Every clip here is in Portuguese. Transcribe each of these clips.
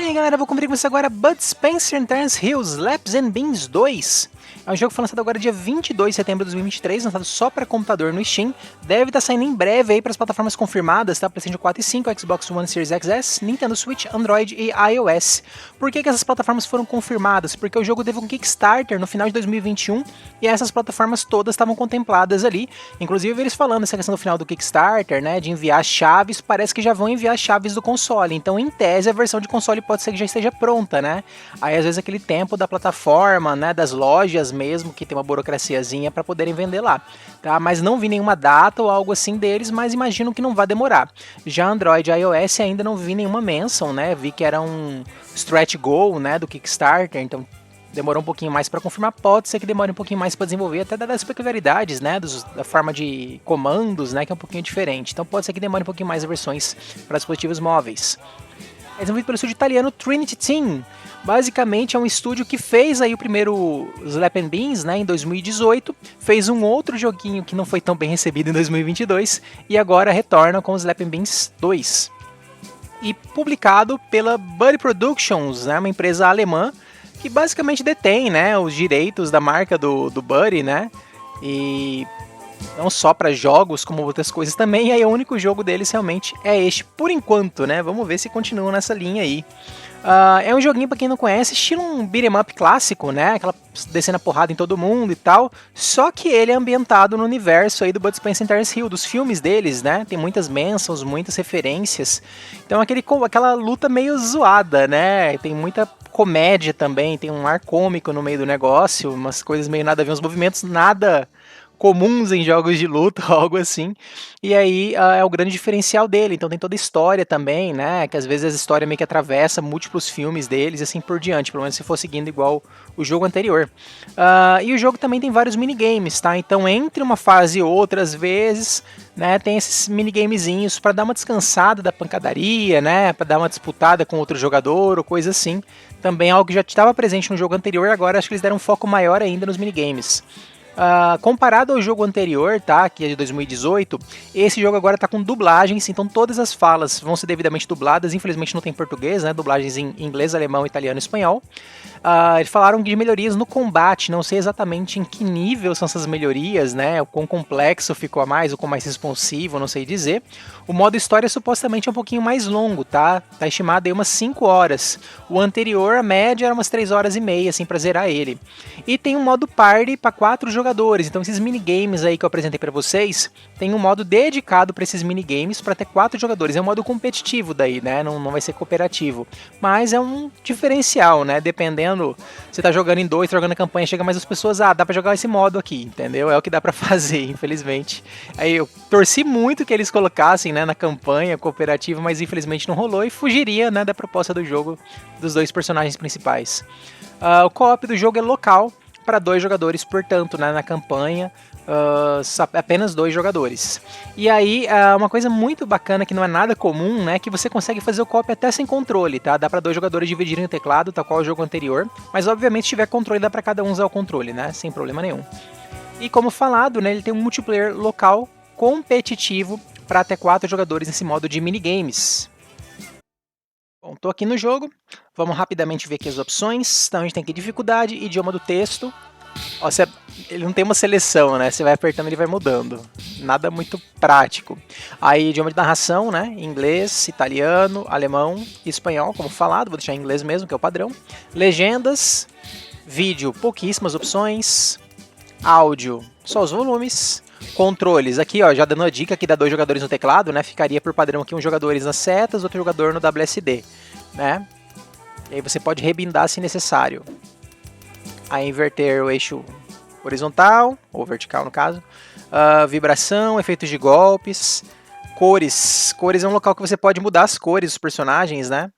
E aí galera, vou conferir com você agora Bud Spencer and Terence Hill, Slaps and Beans 2. É um jogo que foi lançado agora dia 22 de setembro de 2023, lançado só para computador no Steam. Deve estar saindo em breve aí para as plataformas confirmadas, tá? PlayStation 4 e 5, Xbox One Series XS, Nintendo Switch, Android e iOS. Por que essas plataformas foram confirmadas? Porque o jogo teve um Kickstarter no final de 2021 e essas plataformas todas estavam contempladas ali. Inclusive eles falando essa questão do final do Kickstarter, né, de enviar chaves, parece que já vão enviar chaves do console. Então, em tese, a versão de console pode ser que já esteja pronta, né? Aí às vezes aquele tempo da plataforma, né, das lojas mesmo, que tem uma burocraciazinha para poderem vender lá, tá? Mas não vi nenhuma data ou algo assim deles, mas imagino que não vai demorar. Já Android e iOS ainda não vi nenhuma mention, né? Vi que era um stretch goal, né, do Kickstarter, então demorou um pouquinho mais para confirmar, pode ser que demore um pouquinho mais para desenvolver, até das peculiaridades, né, da forma de comandos, né, que é um pouquinho diferente. Então pode ser que demore um pouquinho mais as versões para dispositivos móveis. É desenvolvido pelo estúdio italiano Trinity Team. Basicamente é um estúdio que fez aí o primeiro Slap and Beans, né, em 2018, fez um outro joguinho que não foi tão bem recebido em 2022 e agora retorna com o Slap and Beans 2. E publicado pela Buddy Productions, né, uma empresa alemã que basicamente detém, né, os direitos da marca do Buddy, né, e não só para jogos, como outras coisas também, e aí o único jogo deles realmente é este, por enquanto, né, vamos ver se continuam nessa linha aí. É um joguinho, pra quem não conhece, estilo um beat'em up clássico, né, aquela descendo a porrada em todo mundo e tal, só que ele é ambientado no universo aí do Bud Spencer e Terence Hill, dos filmes deles, né, tem muitas menções, muitas referências, então aquela luta meio zoada, né, tem muita comédia também, tem um ar cômico no meio do negócio, umas coisas meio nada a ver, uns movimentos nada comuns em jogos de luta, algo assim, e aí é o grande diferencial dele. Então tem toda a história também, né, que às vezes a história meio que atravessa múltiplos filmes deles e assim por diante, pelo menos se for seguindo igual o jogo anterior. E o jogo também tem vários minigames, tá, então entre uma fase e outra, às vezes, né, tem esses minigamezinhos para dar uma descansada da pancadaria, né, para dar uma disputada com outro jogador ou coisa assim, também é algo que já estava presente no jogo anterior, agora acho que eles deram um foco maior ainda nos minigames. Comparado ao jogo anterior, tá, que é de 2018, esse jogo agora tá com dublagens, então todas as falas vão ser devidamente dubladas, infelizmente não tem português, né, dublagens em inglês, alemão, italiano e espanhol. Eles falaram de melhorias no combate, não sei exatamente em que nível são essas melhorias, né, o quão complexo ficou a mais, ou quão mais responsivo, não sei dizer. O modo história supostamente é um pouquinho mais longo, tá estimado aí umas 5 horas. O anterior, a média, era umas 3 horas e meia, assim, pra zerar ele. E tem um modo party para 4 jogadores, então esses minigames aí que eu apresentei para vocês, tem um modo dedicado para esses minigames para ter 4 jogadores, é um modo competitivo daí, né, não vai ser cooperativo, mas é um diferencial, né, dependendo, você tá jogando em 2, tá jogando a campanha, chega mais as pessoas, dá para jogar esse modo aqui, entendeu, é o que dá para fazer, infelizmente. Aí eu torci muito que eles colocassem, né, na campanha cooperativa, mas infelizmente não rolou e fugiria, né, da proposta do jogo dos 2 personagens principais. O co-op do jogo é local, para 2 jogadores, portanto, né, na campanha, apenas 2 jogadores. E aí, uma coisa muito bacana que não é nada comum, né, que você consegue fazer o co-op até sem controle, tá? Dá para 2 jogadores dividirem o teclado, tal qual o jogo anterior, mas obviamente se tiver controle dá para cada um usar o controle, né, sem problema nenhum. E como falado, né, ele tem um multiplayer local competitivo para até 4 jogadores nesse modo de minigames. Bom, tô aqui no jogo, vamos rapidamente ver aqui as opções. Então a gente tem aqui dificuldade, idioma do texto. Ó, ele não tem uma seleção, né? Você vai apertando, ele vai mudando. Nada muito prático. Aí idioma de narração, né? Inglês, italiano, alemão e espanhol, como falado. Vou deixar em inglês mesmo, que é o padrão. Legendas, vídeo, pouquíssimas opções. Áudio, só os volumes. Controles, aqui ó, já dando a dica que dá 2 jogadores no teclado, né, ficaria por padrão aqui um jogador nas setas, outro jogador no WSD, né, e aí você pode rebindar se necessário. Aí inverter o eixo horizontal, ou vertical no caso, vibração, efeitos de golpes, cores é um local que você pode mudar as cores dos personagens, né,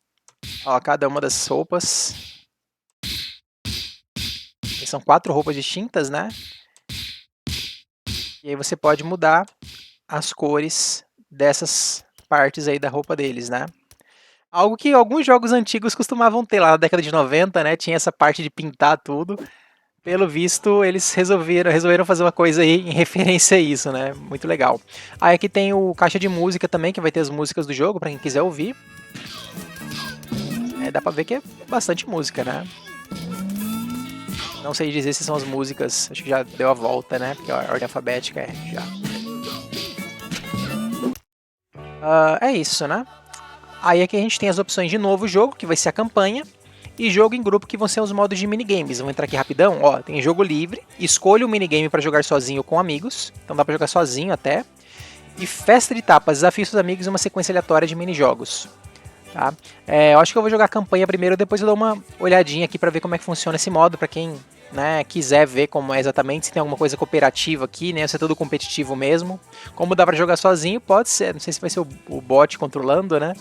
ó, cada uma das roupas, e são 4 roupas distintas, né. E aí você pode mudar as cores dessas partes aí da roupa deles, né? Algo que alguns jogos antigos costumavam ter lá na década de 90, né? Tinha essa parte de pintar tudo. Pelo visto, eles resolveram fazer uma coisa aí em referência a isso, né? Muito legal. Aí aqui tem o caixa de música também, que vai ter as músicas do jogo, para quem quiser ouvir. Dá pra ver que é bastante música, né? Não sei dizer se são as músicas, acho que já deu a volta, né? Porque a ordem alfabética já. É isso, né? Aí aqui a gente tem as opções de novo jogo, que vai ser a campanha, e jogo em grupo, que vão ser os modos de minigames. Vamos entrar aqui rapidão, ó, tem jogo livre, escolha o minigame para jogar sozinho ou com amigos, então dá para jogar sozinho até, e festa de tapas, desafie seus amigos em uma sequência aleatória de minijogos. Tá? Eu acho que eu vou jogar a campanha primeiro, depois eu dou uma olhadinha aqui para ver como é que funciona esse modo, para quem, né, quiser ver como é exatamente, se tem alguma coisa cooperativa aqui, né, se é tudo competitivo mesmo. Como dá para jogar sozinho, pode ser, não sei se vai ser o bot controlando, né,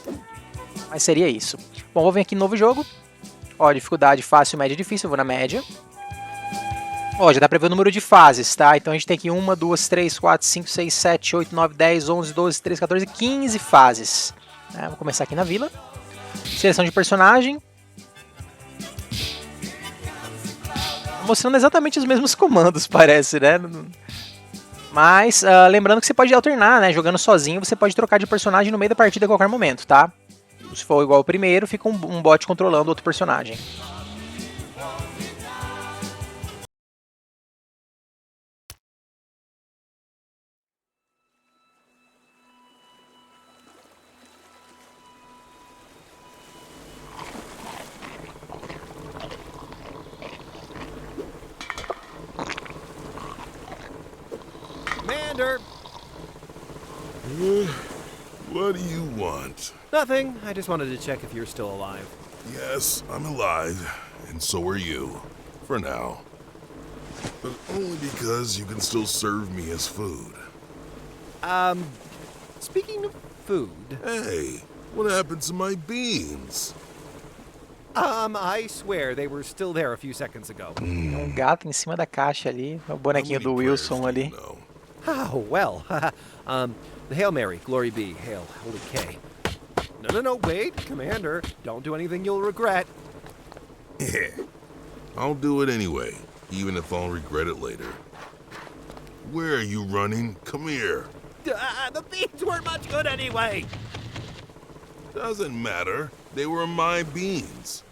mas seria isso. Bom, vou vir aqui no novo jogo. Ó, dificuldade fácil, média, difícil, eu vou na média. Ó, já dá pra ver o número de fases, tá? Então a gente tem aqui 1, 2, 3, 4, 5, 6, 7, 8, 9, 10, 11, 12, 13, 14, 15 fases. Vou começar aqui na vila. Seleção de personagem. Mostrando exatamente os mesmos comandos, parece, né? Mas, lembrando que você pode alternar, né? Jogando sozinho, você pode trocar de personagem no meio da partida a qualquer momento, tá? Se for igual ao primeiro, fica um bot controlando outro personagem. Commander! What do you want? Nothing. I just wanted to check if you're still alive. Yes, I'm alive, and so are you. For now. But only because you can still serve me as food. Speaking of food... Hey, what happened to my beans? I swear they were still there a few seconds ago. Um gato em cima da caixa ali, o bonequinho do Wilson ali. Oh, well. The Hail Mary, glory be, hail, holy K. No, wait, Commander. Don't do anything you'll regret. Yeah, I'll do it anyway, even if I'll regret it later. Where are you running? Come here. The beans weren't much good anyway. Doesn't matter. They were my beans.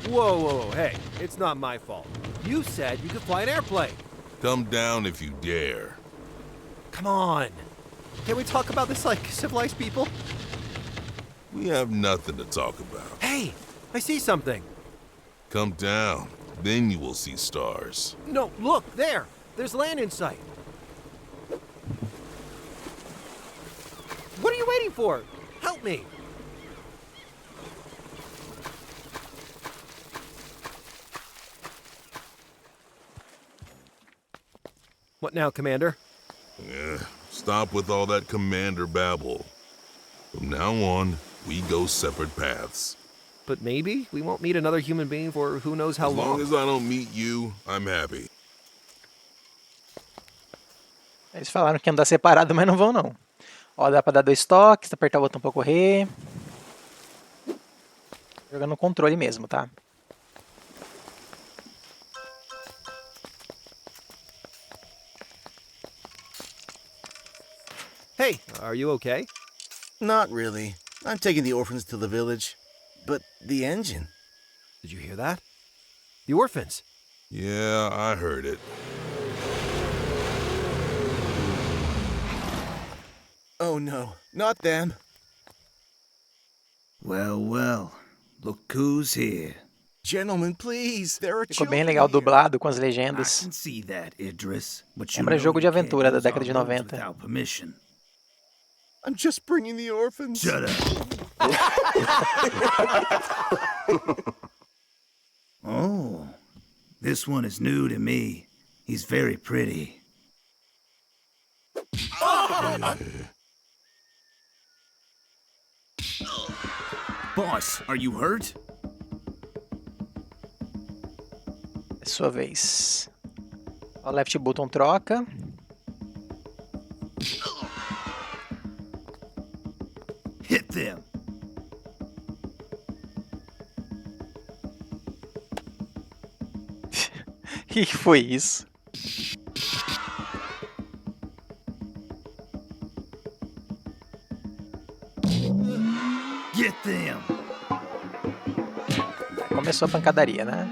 Whoa, hey, it's not my fault. You said you could fly an airplane. Come down if you dare. Come on. Can we talk about this like civilized people? We have nothing to talk about. Hey, I see something. Come down, then you will see stars. No, look, there. There's land in sight. What are you waiting for? Help me. What now, Commander? Stop with all that commander babble. From now on, we go separate paths. But maybe we won't meet another human being for who knows how As long as I don't meet you, I'm happy. Eles falaram que ia andar separado, mas não vão não. Ó, dá pra dar 2 toques, apertar o botão pra correr. Jogando no controle mesmo, tá? Hey, are you okay? Not really. I'm taking the orphans to the village. But the engine? Did you hear that? The orphans. Yeah, I heard it. Oh no, not them. Well, look who's here. Gentlemen, please, there are Ficou children bem legal here. dublado com as I legendas. can see that, Idris. But you Lembra know jogo de you can't aventura da use década our de roads 90. without permission. I'm just bringing the orphans. Shut up. Oh, this one is new to me. He's very pretty. Boss, are you hurt? É sua vez. O left button troca. Hit them. Que foi isso? Get them. começou a pancadaria, né?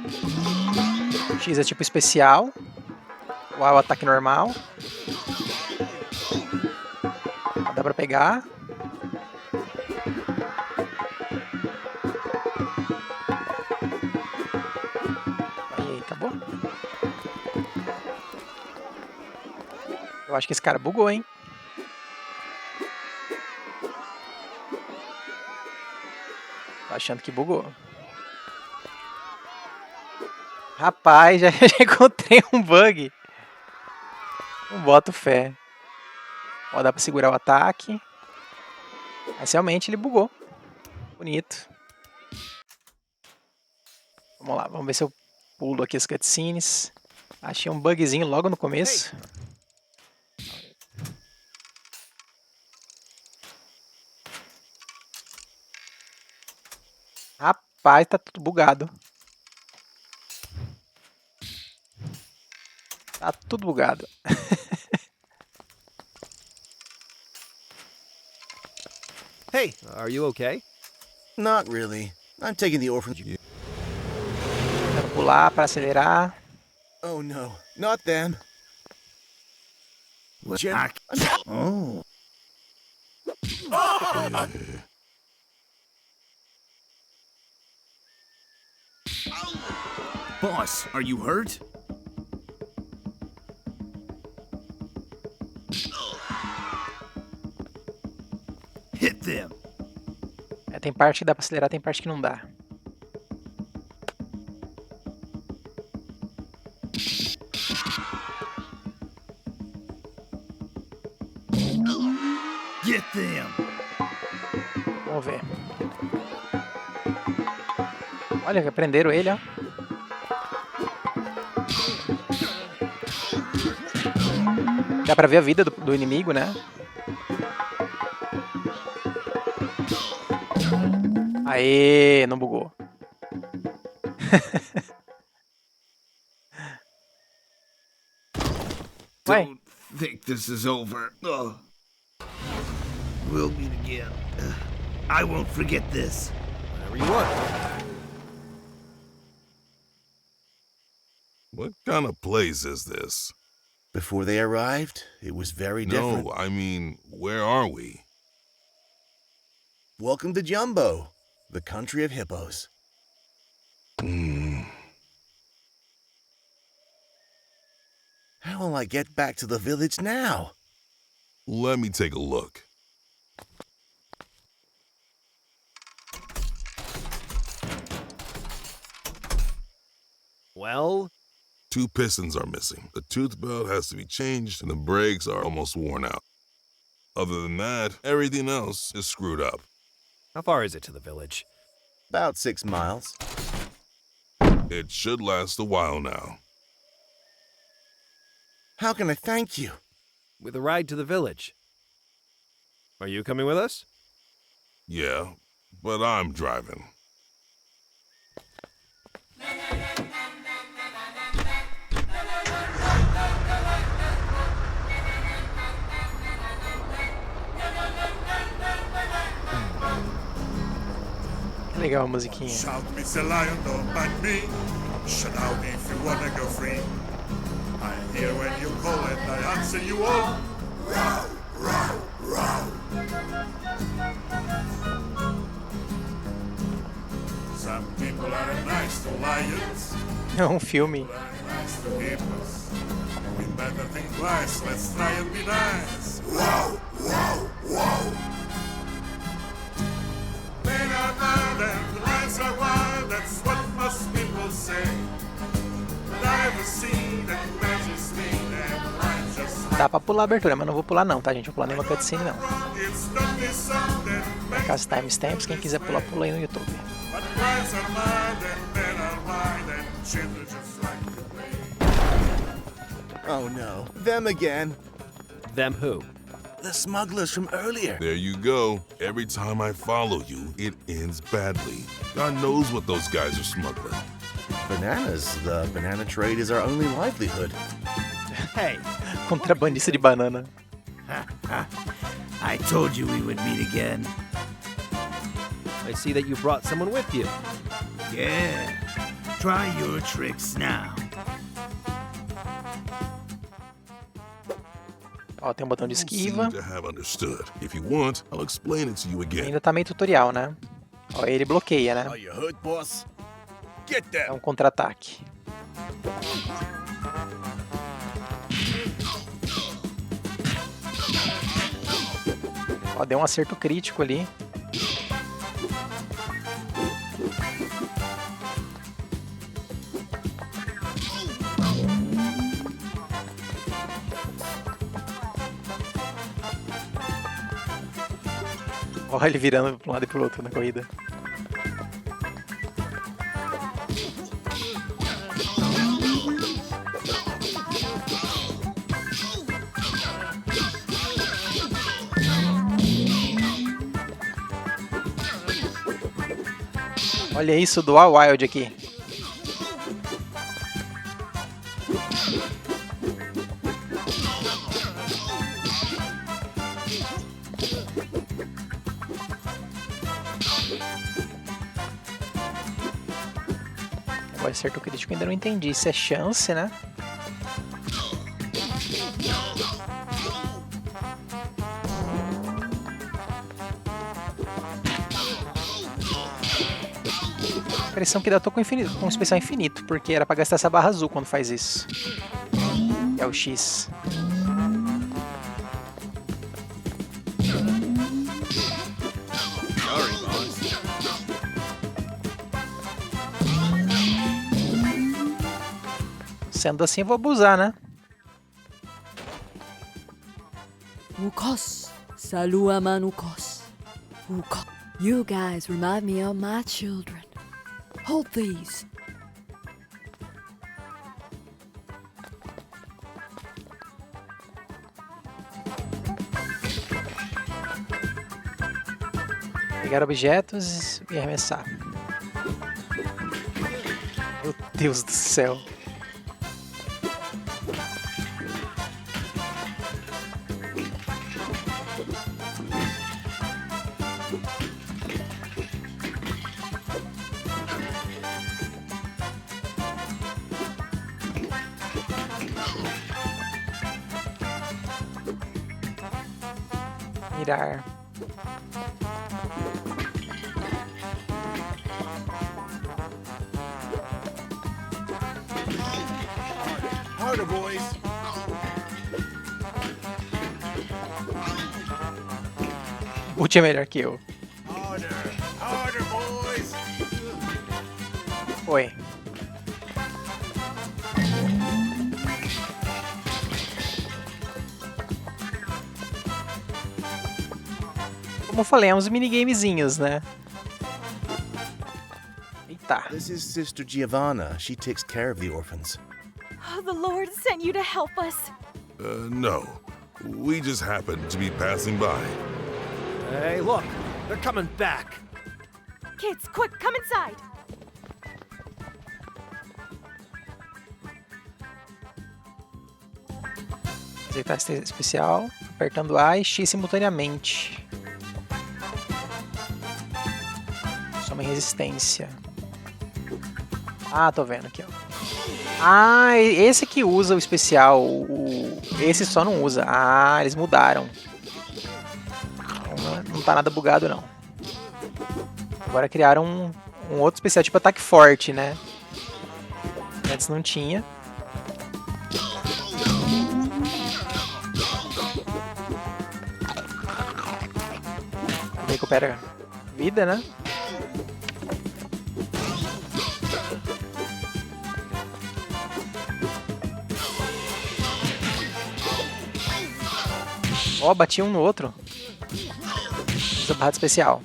X é tipo especial. O A é o ataque normal. Dá pra pegar. Aí, acabou. Eu acho que esse cara bugou, hein? Tô achando que bugou. Rapaz, já encontrei um bug. Não boto fé. Ó, dá pra segurar o ataque. Mas realmente ele bugou. Bonito. Vamos lá, vamos ver se eu pulo aqui as cutscenes. Achei um bugzinho logo no começo. Rapaz, tá tudo bugado. Tá tudo bugado. Hey, are you okay? Not really. I'm taking the orphans. Quero pular para acelerar. Oh no, not them. What? Jen- Oh. Boss, are you hurt? Hit them. É, tem parte que dá pra acelerar, tem parte que não dá. Get them. Vamos ver. Olha, prenderam ele, ó. Dá pra ver a vida do inimigo, né? Aê, não bugou. Ué, Don't think this is over. Ugh. We'll meet again. I won't forget this. Whatever you want. What kind of place is this? Before they arrived, it was very different. No, I mean, where are we? Welcome to Jumbo, the country of hippos. How will I get back to the village now? Let me take a look. Well, 2 pistons are missing. The tooth belt has to be changed, and the brakes are almost worn out. Other than that, everything else is screwed up. how far is it to the village? About 6 miles. It should last a while now. How can I thank you? With a ride to the village. Are you coming with us? Yeah, but I'm driving. que legal a musiquinha. Shout, Mr. Lion, don't bite me. Shout out if you wanna go free. I'm here when you call and I answer you all. Row, row, row. Some people are nice to lions, É um filme. are nice to hippos. We better think twice, let's try and be nice. Wow, wow, wow. Men are mad and the lions are wild, that's what most people say. But I've seen that matches me, and the lions just Dá pra pular a abertura, mas não vou pular não, tá, gente? Não vou pular nenhuma cutscene, não. wrong. It's not this song that makes Caso timestamps, quem quiser pular, pula aí no YouTube. but lions are mad and men are wild and children just like to play. Oh no, them again. Them who? The smugglers from earlier. There you go. Every time I follow you, it ends badly. God knows what those guys are smuggling. Bananas. The banana trade is our only livelihood. Hey, Contrabandista de banana. I told you we would meet again. I see that you brought someone with you. Yeah. Try your tricks now. Ó, tem um botão de You esquiva. seem to have understood. If you want, I'll explain it to you again. Ainda tá meio tutorial, né? Ó, ele bloqueia, né? Are you hurt, boss? Get É that. um contra-ataque. Ó, deu um acerto crítico ali. Ó, ele virando para um lado e pro outro na corrida. Olha isso do Wild aqui. O acerto crítico ainda não entendi. Isso é chance, né? A impressão que dá, eu tô com um especial infinito, porque era pra gastar essa barra azul quando faz isso. É o X. Sendo assim, eu vou abusar, né? Ukos, salua manukos. Ukos. You guys remind me of my children. Hold these. Pegar objetos e arremessar. Meu Deus do céu. Mirar. Harder, boys. O time é melhor que eu. Harder. Harder, boys. Oi. Como eu falei, é uns minigamezinhos, né? Eita. This is Sister Giovanna. She takes care of the orphans. Oh, the Lord sent you to help us. No. We just happened to be passing by. Hey, look, they're coming back. Kids, quick, come inside. Aceitar esse especial, apertando A e X simultaneamente. Soma resistência. Ah, tô vendo aqui, ó. Ah, esse que usa o especial, esse só não usa. Ah, eles mudaram. Não tá nada bugado, não. Agora criaram um outro especial, tipo ataque forte, né? Antes não tinha. Recupera vida, né? Ó, bati um no outro. Usa barra especial.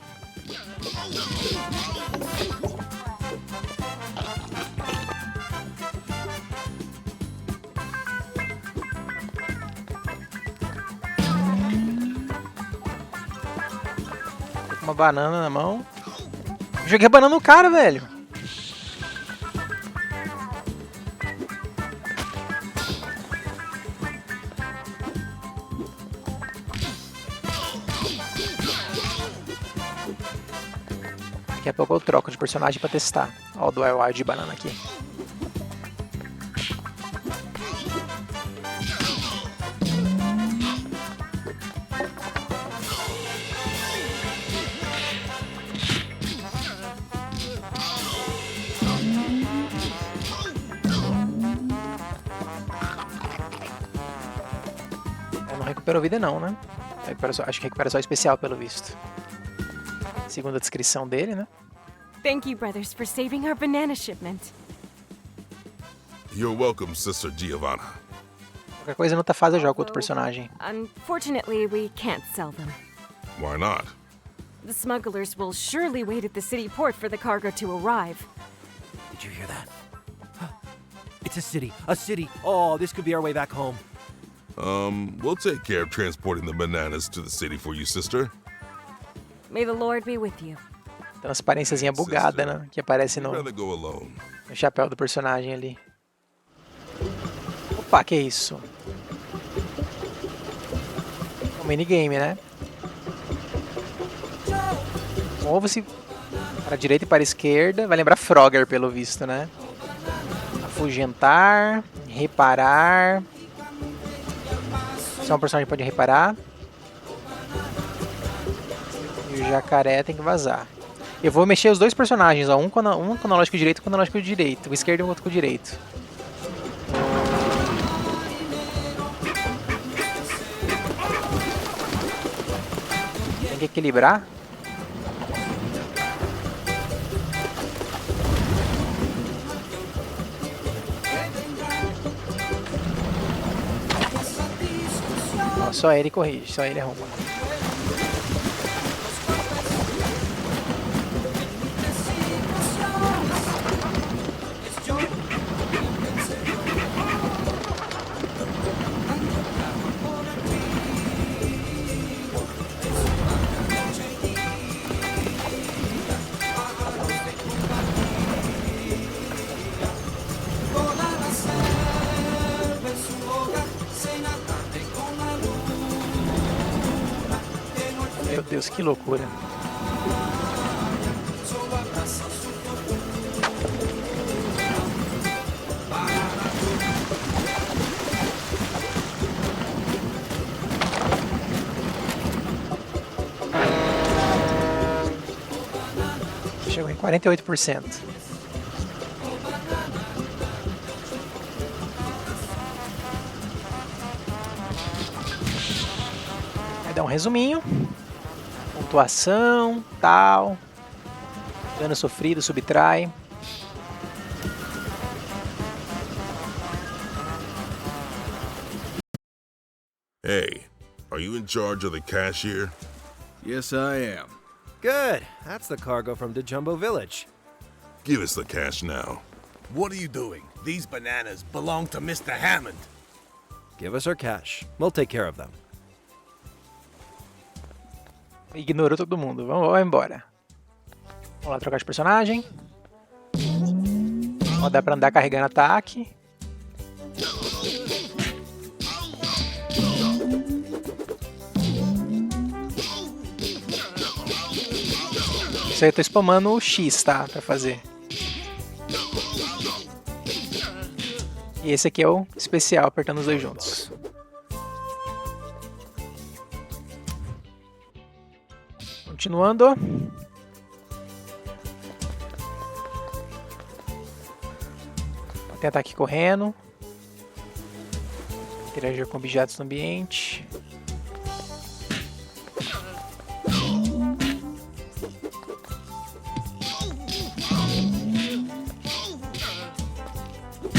Tô com uma banana na mão. Joguei a banana no cara, velho. Daqui a pouco eu troco de personagem pra testar. Ó o Dual Wild de banana aqui. Não recuperou vida não, né? Acho que recupera só especial pelo visto. Segundo a descrição dele, né? Thank you, brothers, for saving our banana shipment. You're welcome, Sister Giovanna. Qualquer coisa não tá fácil, eu jogo com outro personagem. Unfortunately, we can't sell them. Why not? The smugglers will surely wait at the city port for the cargo to arrive. Did you hear that? It's a city. A city. Oh, this could be our way back home. We'll take care of transporting the bananas to the city for you, sister. May the Lord be with you. Transparênciazinha bugada, né? Que aparece I'd rather go alone. no chapéu do personagem ali. Opa, que isso? Um minigame, né? Mova-se para a direita e para a esquerda. Vai lembrar Frogger, pelo visto, né? Afugentar, reparar. Só um personagem pode reparar. E o jacaré tem que vazar. Eu vou mexer os dois personagens, ó. Um com o analógico direito e um com o analógico direito. O esquerdo e o outro com o direito. Tem que equilibrar. Ó, só ele corrige, só ele arruma. Meu Deus, que loucura. Chegou em 48%. Vai dar um resuminho. Pontuação, tal. Dano sofrido, subtrai. Hey, are you in charge of the cashier? Yes, I am. Good. That's the cargo from Djumbo Village. Give us the cash now. What are you doing? These bananas belong to Mr. Hammond. Give us our cash. We'll take care of them. Ignorou todo mundo. Vamos embora. Vamos lá trocar de personagem. Ó, dá pra andar carregando ataque. Isso aí eu tô spamando o X, tá? Pra fazer. E esse aqui é o especial, apertando os dois juntos. Continuando. Tem ataque correndo. Interagir com objetos no ambiente.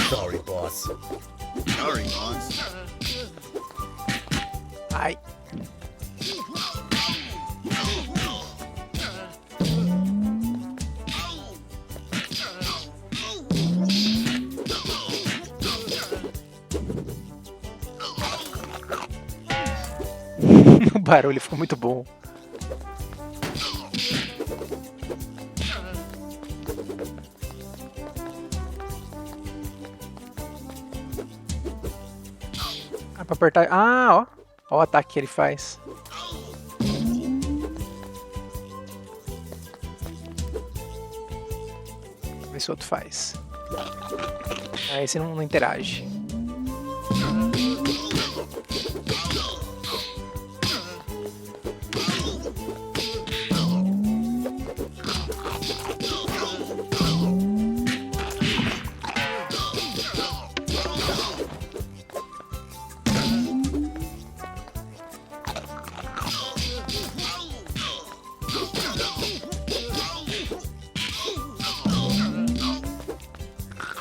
Sorry, boss. Sorry, boss. Ai. O barulho ficou muito bom. Ah, pra apertar. Ah, ó. Ó o ataque que ele faz. esse outro faz. Aí esse não interage.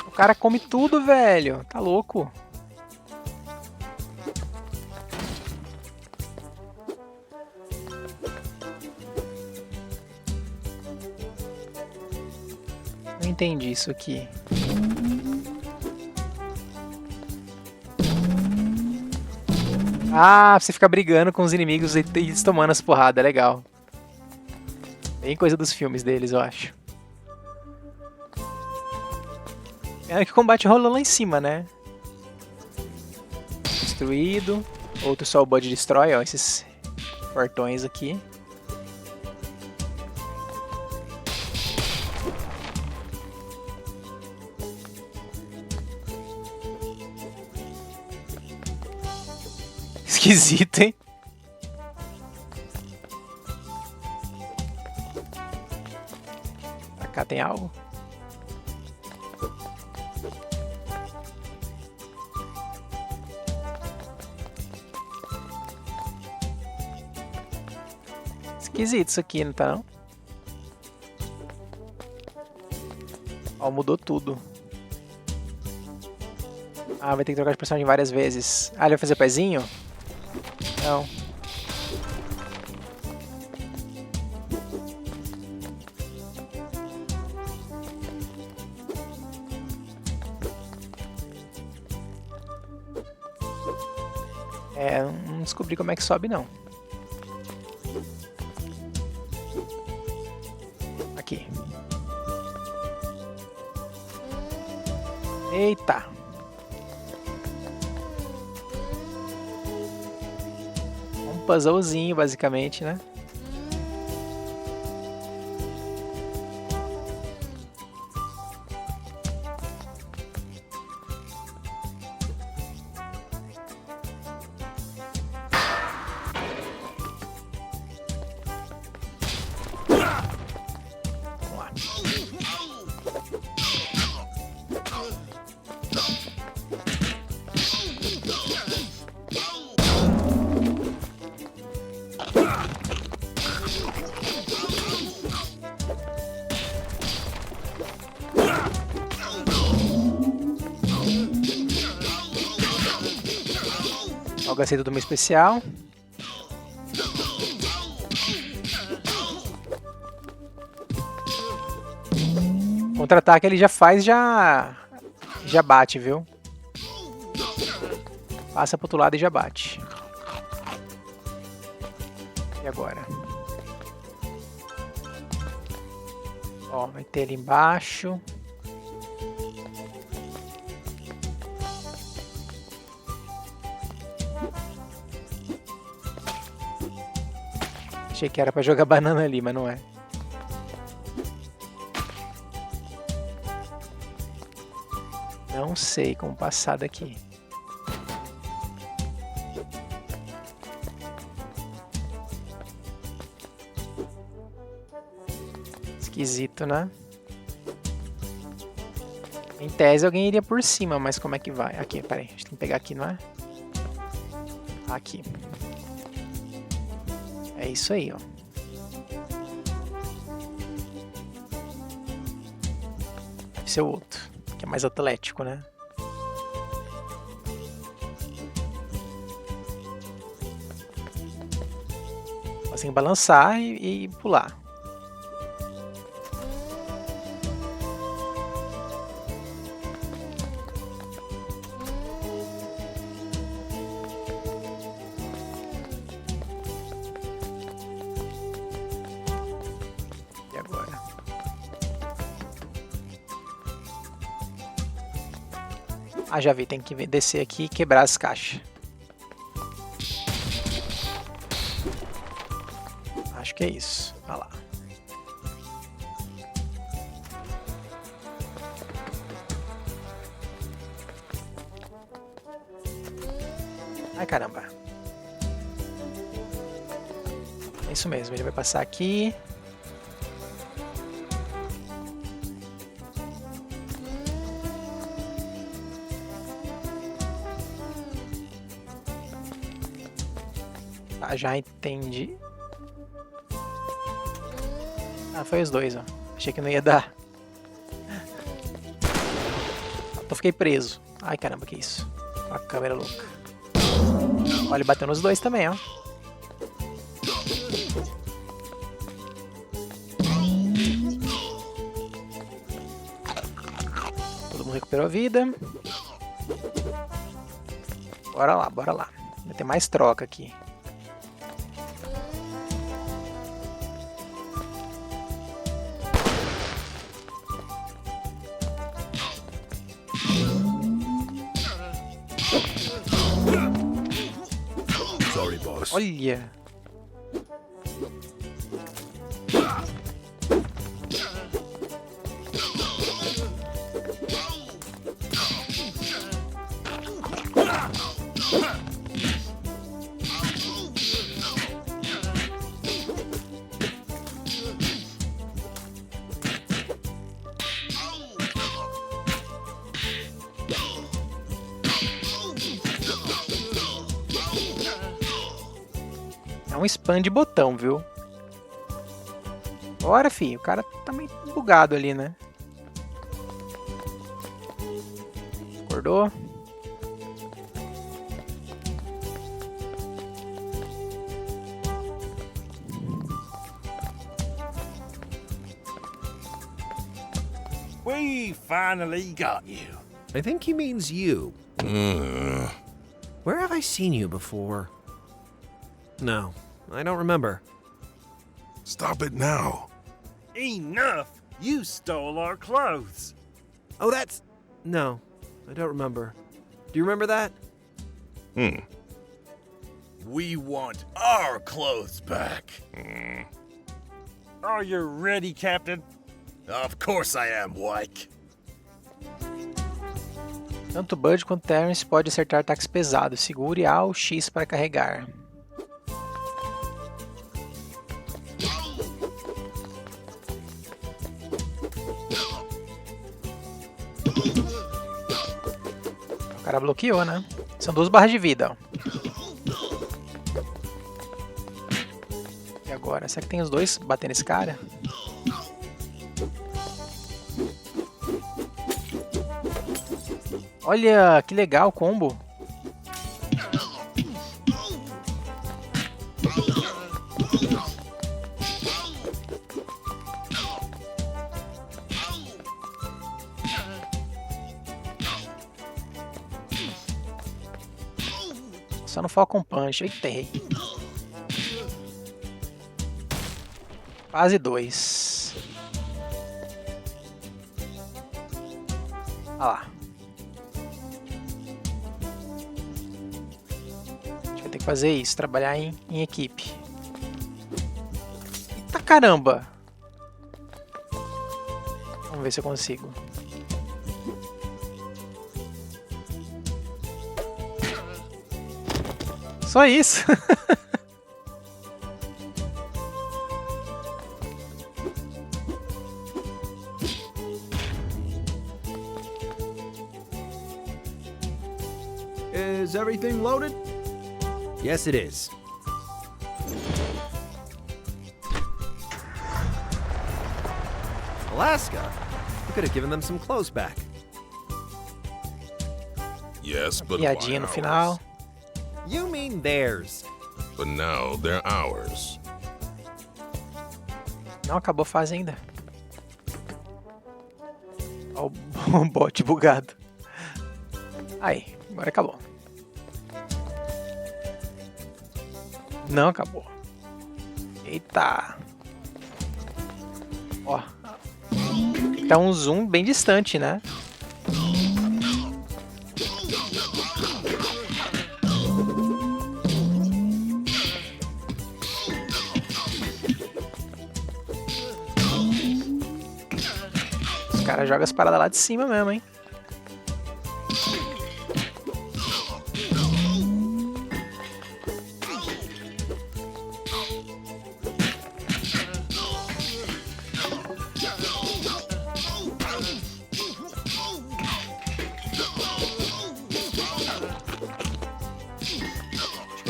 O cara come tudo, velho. Tá louco. Não entendi isso aqui. Ah, você fica brigando com os inimigos e eles tomando as porradas. É legal. Bem coisa dos filmes deles, eu acho. É que o combate rolou lá em cima, né? Destruído. Outro só o Bud destrói, ó. Esses portões aqui. Esquisito, hein? Pra cá tem algo? Esquisito isso aqui, não tá não? Ó, mudou tudo. Ah, vai ter que trocar de personagem várias vezes. Ah, ele vai fazer pezinho? Não. É, não descobri como é que sobe não. Aqui. Eita. Um puzzlezinho, basicamente, né? Ó, gastei tudo meu especial. Contra-ataque ele já faz, já bate, viu? Passa pro outro lado e já bate. E agora? Ó, vai ter ali embaixo. Achei que era pra jogar banana ali, mas não é. Não sei como passar daqui. Esquisito, né? Em tese alguém iria por cima, mas como é que vai? Aqui, peraí, a gente tem que pegar aqui, não é? Aqui. É isso aí, ó. Deve ser o outro, que é mais atlético, né? Assim, balançar e pular. E agora? Ah, já vi, tem que descer aqui e quebrar as caixas. Acho que é isso. Olha lá. Ai, caramba. É isso mesmo, ele vai passar aqui. Tá, já entendi. Ah, foi os dois, ó. Achei que não ia dar. Então fiquei preso. Ai, caramba, que isso. A câmera louca. Olha, ele bateu nos dois também, ó. Todo mundo recuperou a vida. Bora lá, bora lá. Vai ter mais troca aqui. Sorry, boss. Olha! É um spam de botão, viu? Bora, filho. O cara tá meio bugado ali, né? Acordou? We finally got you. I think he means you. Where have I seen you before? No, I don't remember. Stop it now. Enough! You stole our clothes. Oh, that's... No, I don't remember. Do you remember that? We want our clothes back. Are you ready, Captain? Of course I am, Wyke. Tanto Bud quanto Terrence pode acertar ataques pesados. Segure A ou X para carregar. O cara bloqueou, né? São 2 barras de vida, ó. E agora? Será que tem os dois batendo esse cara? Olha, que legal o combo. Só no Falcon Punch. Eita, errei. Fase 2. Olha lá. A gente vai ter que fazer isso, trabalhar em equipe. Eita caramba! Vamos ver se eu consigo. Só isso. Is everything loaded? Yes, it is. Alaska? We could have given them some clothes back. Yes, but Piadinha no why final. ours? You mean theirs. But now they're ours. Não acabou a fase ainda. Olha o bot bugado. Aí, agora acabou. Não acabou. Eita. Ó. Tá um zoom bem distante, né? Os caras jogam as paradas lá de cima mesmo, hein?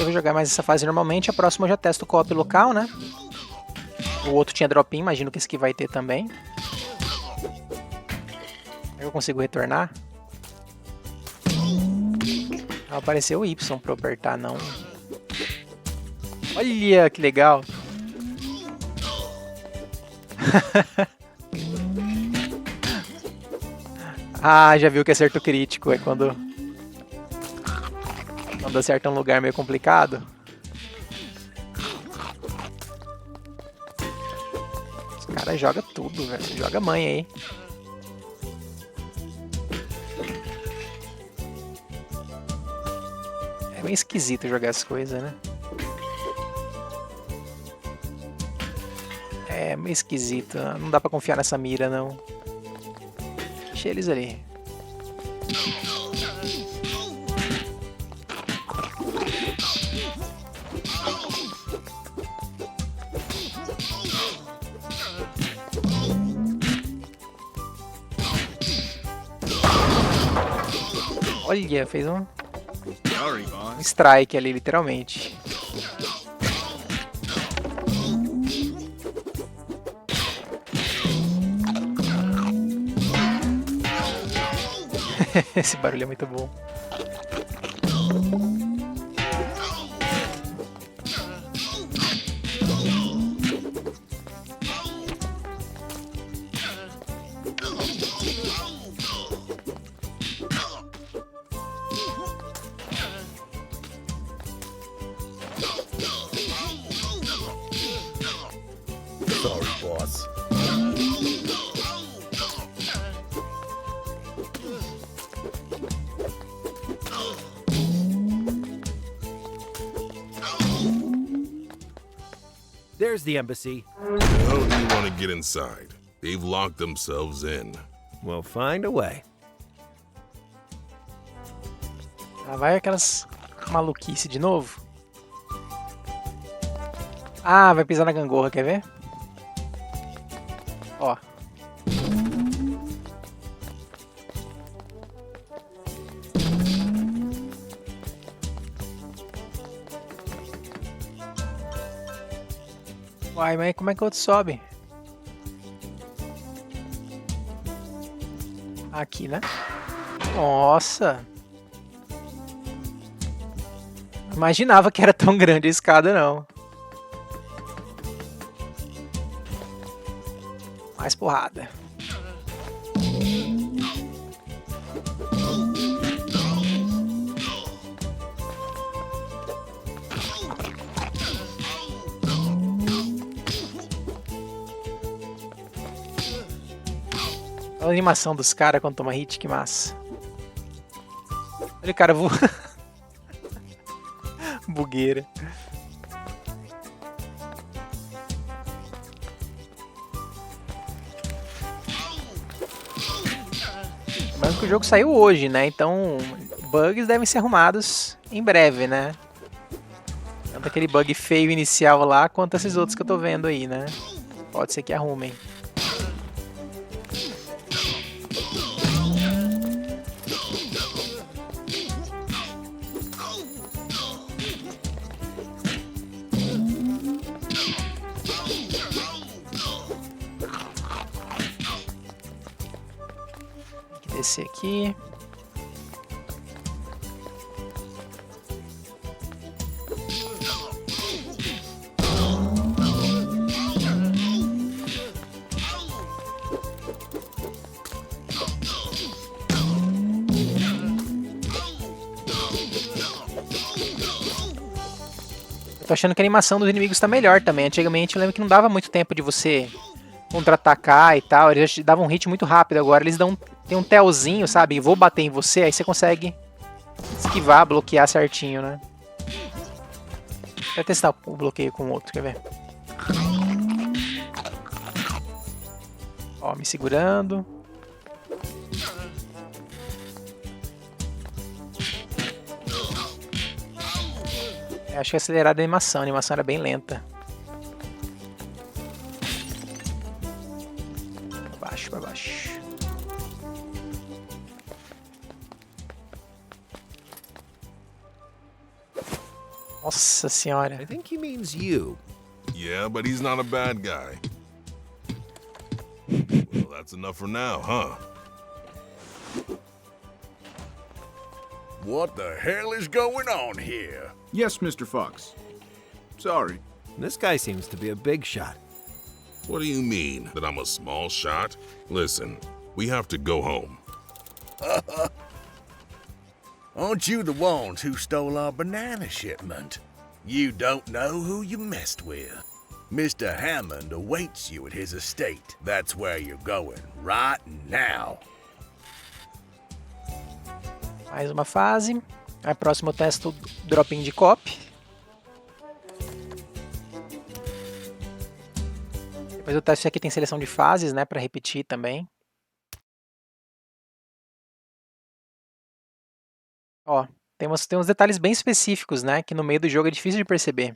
Eu vou jogar mais essa fase normalmente. A próxima eu já testo o co-op local, né? O outro tinha drop-in, imagino que esse aqui vai ter também. Eu consigo retornar? Não apareceu o Y pra eu apertar, não. Olha que legal! Ah, já viu que acerto crítico. É quando acerta um lugar meio complicado. Os caras jogam tudo, velho. Joga mãe aí. É meio esquisito jogar as coisas, né? É meio esquisito. Não dá pra confiar nessa mira, não. Deixa eles ali. Olha, fez um strike ali, literalmente. Esse barulho é muito bom. Sorry, boss. There's the embassy. How do you want to get inside? They've locked themselves in. We'll find a way. Lá vai aquelas maluquice de novo. Ah, vai pisar na gangorra, quer ver? Ó. Uai, mas como é que o outro sobe? Aqui, né? Nossa! Imaginava que era tão grande a escada, não. Mais porrada. Olha a animação dos caras quando toma hit, que massa. Olha o cara voando. Bugueira. Lembrando que o jogo saiu hoje, né? Então, bugs devem ser arrumados em breve, né? Tanto aquele bug feio inicial lá, quanto esses outros que eu tô vendo aí, né? Pode ser que arrumem. Descer aqui. Eu tô achando que a animação dos inimigos tá melhor também. Antigamente eu lembro que não dava muito tempo de você contra-atacar e tal. Eles já davam um hit muito rápido. Agora eles dão... Tem um telzinho, sabe? Vou bater em você, aí você consegue esquivar, bloquear certinho, né? Vou testar o bloqueio com o outro, quer ver? Ó, me segurando. Eu acho que é acelerada a animação era bem lenta. Pra baixo, pra baixo. Nossa senhora. I think he means you. Yeah, but he's not a bad guy. Well, that's enough for now, huh? What the hell is going on here? Yes, Mr. Fox. Sorry. This guy seems to be a big shot. What do you mean, that I'm a small shot? Listen, we have to go home. Aren't you the ones who stole our banana shipment? You don't know who you messed with. Mr. Hammond awaits you at his estate. That's where you're going right now. Mais uma fase. Aí próximo eu testo o dropinho de copy. Depois eu testo aqui, tem seleção de fases, né, para repetir também. Ó, tem uns detalhes bem específicos, né, que no meio do jogo é difícil de perceber.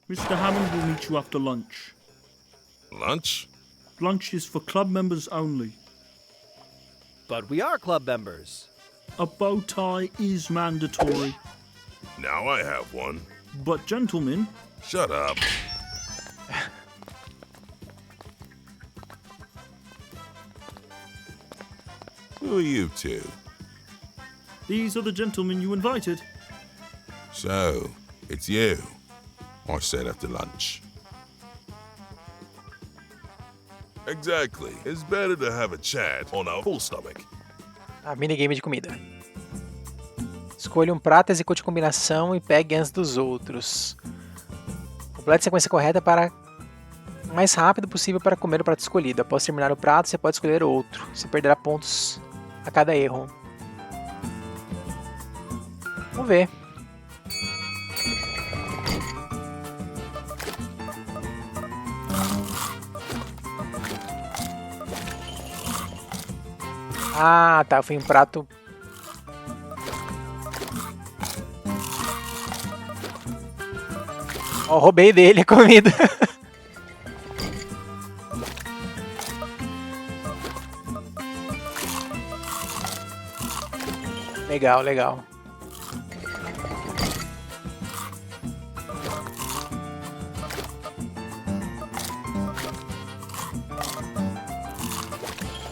Mr. Hammond will meet you after lunch. Lunch? Lunch is for club members only. But we are club members. A bow tie is mandatory. Now I have one. But gentlemen, Shut up. Who are you two? these are the gentlemen you invited. So, it's you. I said after lunch. Exactly. It's better to have a chat on a full stomach. A minigame de comida. Escolha um prato, execute combinação e pegue antes dos outros. Complete a sequência correta para o mais rápido possível para comer o prato escolhido. Após terminar o prato, você pode escolher outro. Você perderá pontos a cada erro. Vamos ver. Ah, tá. Foi um prato. Ó, roubei dele a comida. Legal, legal.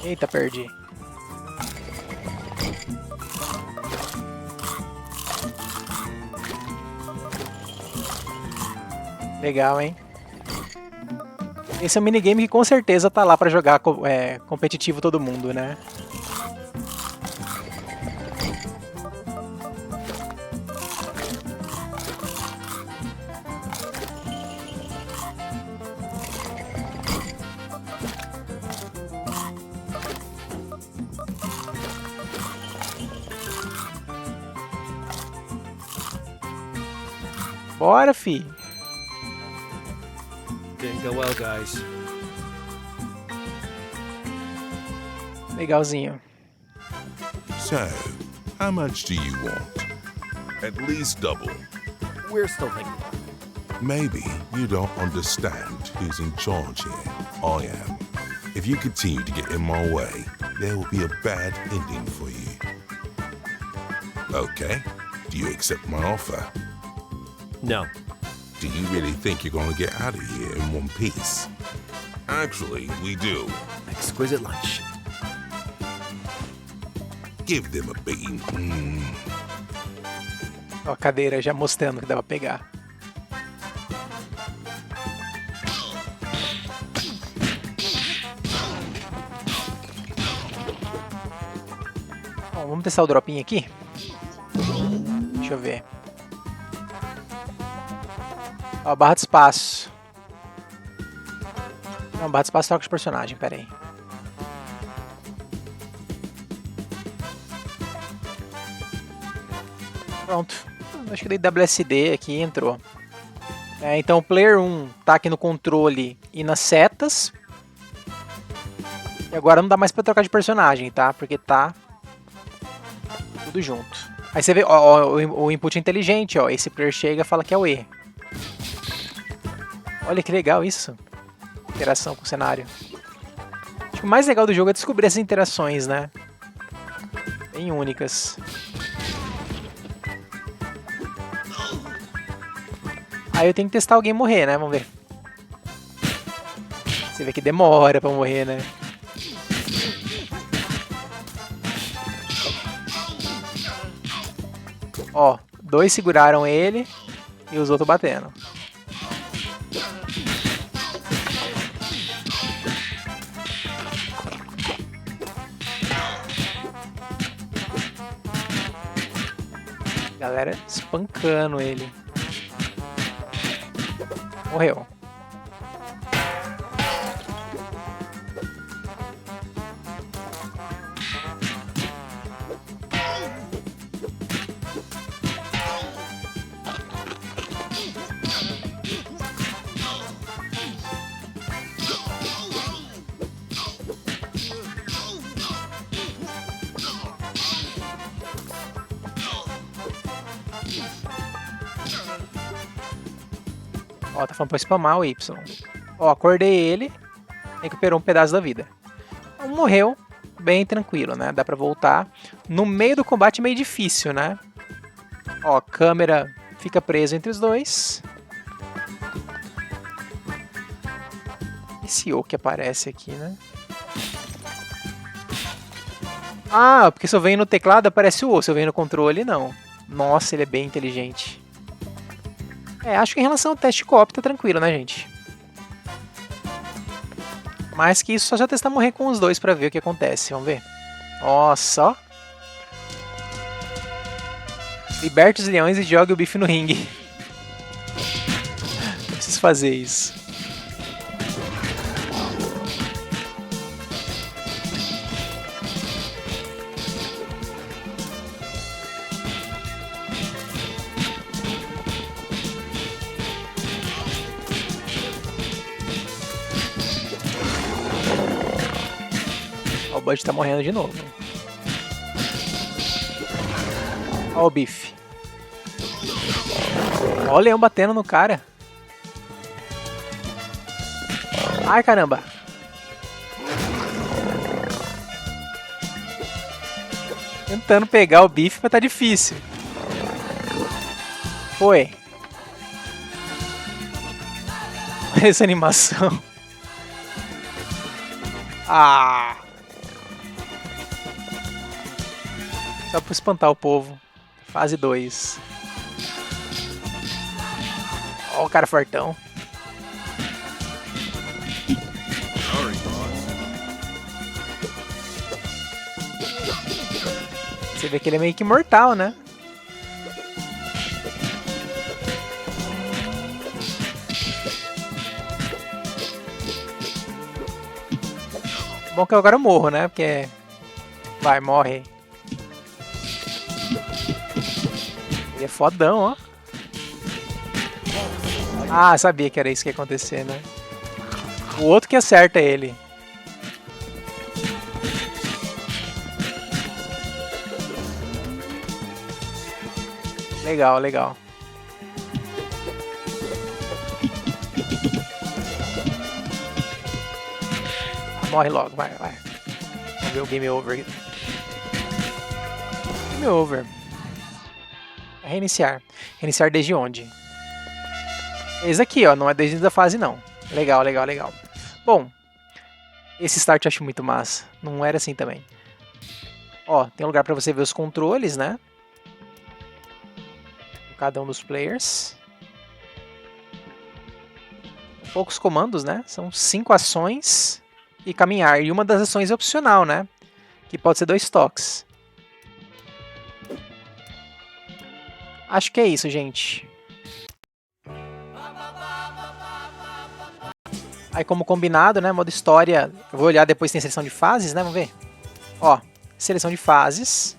Eita, perdi. Legal, hein? Esse é um minigame que com certeza tá lá pra jogar competitivo todo mundo, né? Bora, fi! Didn't go well, guys. Legalzinho. So, how much do you want? At least double. We're still thinking. Maybe you don't understand who's in charge here. I am. If you continue to get in my way, there will be a bad ending for you. Okay, do you accept my offer? No. Do you really think you're going to get out of here in one piece? Actually, we do. Exquisite lunch. Give them a beating. Ó, a cadeira já mostrando que dá pra pegar. Bom, vamos testar o dropinho aqui? Deixa eu ver. Ó, barra de espaço. Não, barra de espaço troca de personagem, pera aí. Pronto. Acho que dei WSD aqui entrou. Então o Player 1 tá aqui no controle e nas setas. E agora não dá mais pra trocar de personagem, tá? Porque tá tudo junto. Aí você vê, ó, o input é inteligente, ó. Esse player chega e fala que é o E. Olha que legal isso. Interação com o cenário. Acho que o mais legal do jogo é descobrir essas interações, né? Bem únicas. Aí eu tenho que testar alguém morrer, né? Vamos ver. Você vê que demora pra morrer, né? Ó, 2 seguraram ele e os outros batendo. Galera espancando ele. Morreu. Ó, tá falando pra spamar o Y. Ó, acordei ele. Recuperou um pedaço da vida. Então, morreu. Bem tranquilo, né? Dá pra voltar. No meio do combate é meio difícil, né? Ó, a câmera fica presa entre os dois. Esse O que aparece aqui, né? Ah, porque se eu venho no teclado aparece o O. Se eu venho no controle, não. Nossa, ele é bem inteligente. É, acho que em relação ao teste co-op tá tranquilo, né, gente? Mais que isso, só já testar morrer com os dois pra ver o que acontece. Vamos ver. Nossa, ó. Liberte os leões e jogue o bife no ringue. Eu preciso fazer isso. O Bud tá morrendo de novo. Ó o bife. Ó o leão batendo no cara. Ai, caramba. Tentando pegar o bife, mas tá difícil. Foi. Olha essa animação. Ah! Só pra espantar o povo. Fase 2. Ó o cara fortão. Você vê que ele é meio que mortal, né? Bom que agora eu morro, né? Porque... Vai, morre. Ele é fodão, ó. Ah, sabia que era isso que ia acontecer, né? O outro que acerta ele. Legal, legal. Morre logo, vai, vai. Vamos ver o game over aqui. Game over. Reiniciar. Reiniciar desde onde? Esse aqui, ó. Não é desde a fase, não. Legal, legal, legal. Bom. Esse start eu acho muito massa. Não era assim também. Ó, tem um lugar pra você ver os controles, né? Cada um dos players. Poucos comandos, né? São 5 ações e caminhar. E uma das ações é opcional, né? Que pode ser 2 toques. Acho que é isso, gente. Aí como combinado, né? Modo história. Eu vou olhar depois, tem seleção de fases, né? Vamos ver. Ó, seleção de fases.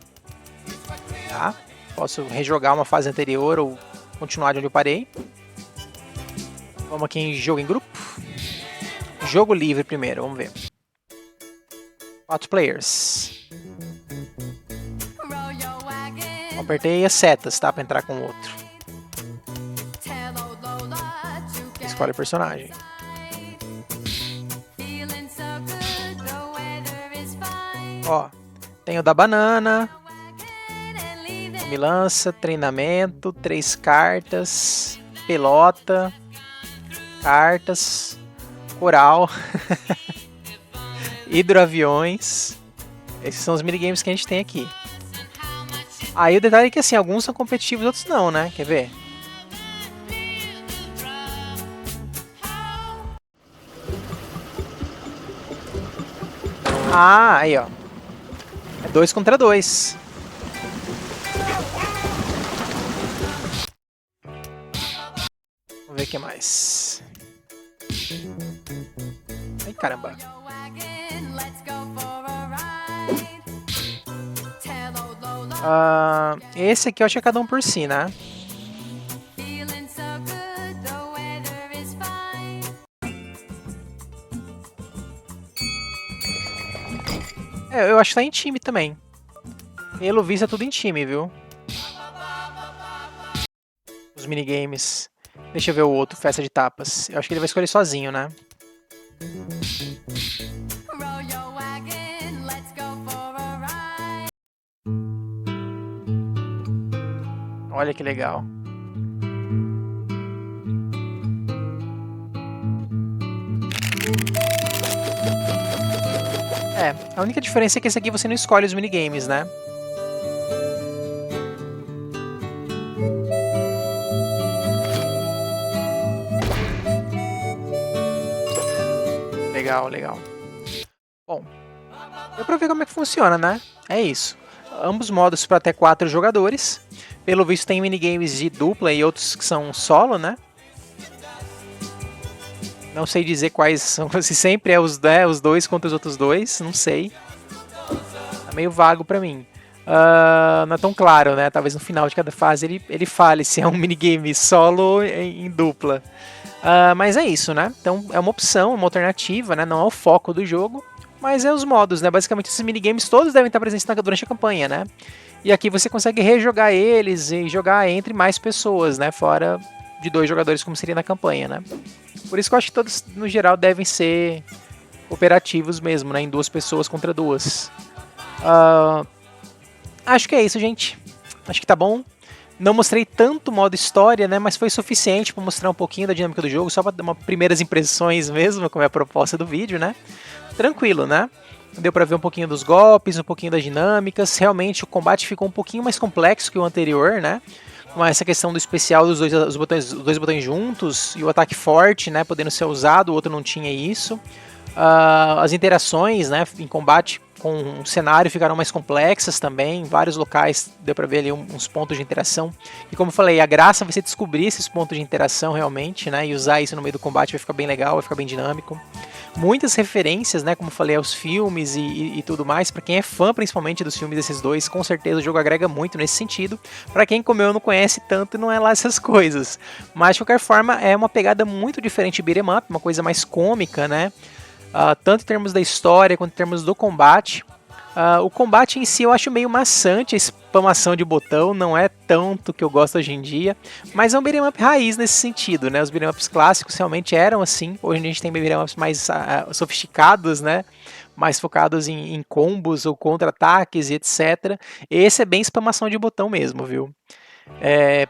Tá? Posso rejogar uma fase anterior ou continuar de onde eu parei. Vamos aqui em jogo em grupo. Jogo livre primeiro, vamos ver. 4 players. Apertei as setas, tá? Pra entrar com o outro. Escolhe o personagem. Ó, tem o da banana. Me lança, treinamento, 3 cartas. pelota, cartas, coral, hidroaviões. Esses são os minigames que a gente tem aqui. Aí o detalhe é que assim, alguns são competitivos, outros não, né? Quer ver? Ah, aí ó. É 2 contra 2. Vamos ver o que mais. Ai, caramba. Esse aqui eu acho que é cada um por si, né? Eu acho que tá em time também. Pelo visto é tudo em time, viu? Os minigames. Deixa eu ver o outro, festa de tapas. Eu acho que ele vai escolher sozinho, né? Olha que legal. A única diferença é que esse aqui você não escolhe os minigames, né? Legal, legal. Bom, deu pra ver como é que funciona, né? É isso. Ambos modos para até 4 jogadores. Pelo visto tem minigames de dupla e outros que são solo, né? Não sei dizer quais são, se sempre é os 2 contra os outros 2, não sei. Tá meio vago pra mim. Não é tão claro, né? Talvez no final de cada fase ele fale se é um minigame solo ou em dupla. Mas é isso, né? Então é uma opção, uma alternativa, né? Não é o foco do jogo, mas é os modos, né? Basicamente esses minigames todos devem estar presentes durante a campanha, né? E aqui você consegue rejogar eles e jogar entre mais pessoas, né? Fora de 2 jogadores como seria na campanha, né? Por isso que eu acho que todos, no geral, devem ser operativos mesmo, né? Em 2 pessoas contra 2. Acho que é isso, gente. Acho que tá bom. Não mostrei tanto modo história, né? Mas foi suficiente para mostrar um pouquinho da dinâmica do jogo, só para dar umas primeiras impressões mesmo, como é a proposta do vídeo, né? Tranquilo, né? Deu para ver um pouquinho dos golpes, um pouquinho das dinâmicas. Realmente o combate ficou um pouquinho mais complexo que o anterior, né? Com essa questão do especial dos os dois botões juntos e o ataque forte, né? Podendo ser usado, o outro não tinha isso. As interações, né? Em combate com o cenário ficaram mais complexas também. Em vários locais deu para ver ali uns pontos de interação. E como eu falei, a graça vai ser descobrir esses pontos de interação realmente, né? E usar isso no meio do combate vai ficar bem legal, vai ficar bem dinâmico. Muitas referências, né, como eu falei, aos filmes e tudo mais. Para quem é fã principalmente dos filmes desses dois, com certeza o jogo agrega muito nesse sentido. Para quem como eu não conhece tanto, não é lá essas coisas. Mas de qualquer forma é uma pegada muito diferente de beat'em up, uma coisa mais cômica, né? Tanto em termos da história quanto em termos do combate. O combate em si eu acho meio maçante, a spamação de botão não é tanto que eu gosto hoje em dia, mas é um beat'em up raiz nesse sentido, né? Os beat'em ups clássicos realmente eram assim, hoje a gente tem beat'em ups mais sofisticados, né? Mais focados em combos ou contra-ataques e etc. Esse é bem spamação de botão mesmo, viu?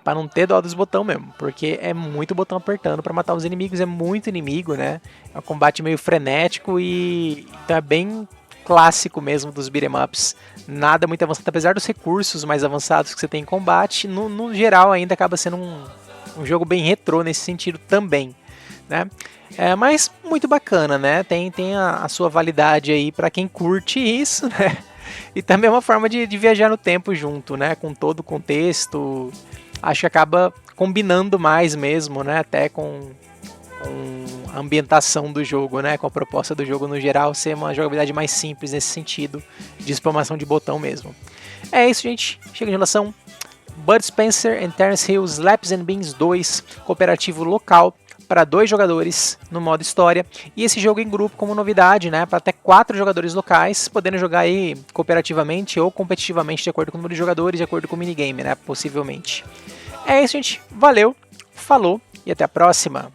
Para não ter dó dos botão mesmo, porque é muito botão apertando para matar os inimigos, é muito inimigo, né? É um combate meio frenético e então é bem clássico mesmo dos beat'em ups, nada muito avançado, apesar dos recursos mais avançados que você tem em combate, no geral ainda acaba sendo um jogo bem retrô nesse sentido também, né? Mas muito bacana, né? Tem a sua validade aí para quem curte isso, né? E também é uma forma de viajar no tempo junto, né? Com todo o contexto, acho que acaba combinando mais mesmo, né? Até com a ambientação do jogo, né? Com a proposta do jogo no geral ser uma jogabilidade mais simples nesse sentido de spamação de botão mesmo. É isso, gente. Chega de enrolação. Bud Spencer and Terence Hill Slaps and Beans 2, cooperativo local para 2 jogadores no modo história, e esse jogo em grupo como novidade, né, para até 4 jogadores locais, podendo jogar aí cooperativamente ou competitivamente de acordo com o número de jogadores, de acordo com o minigame, né, possivelmente. É isso, gente. Valeu, falou e até a próxima.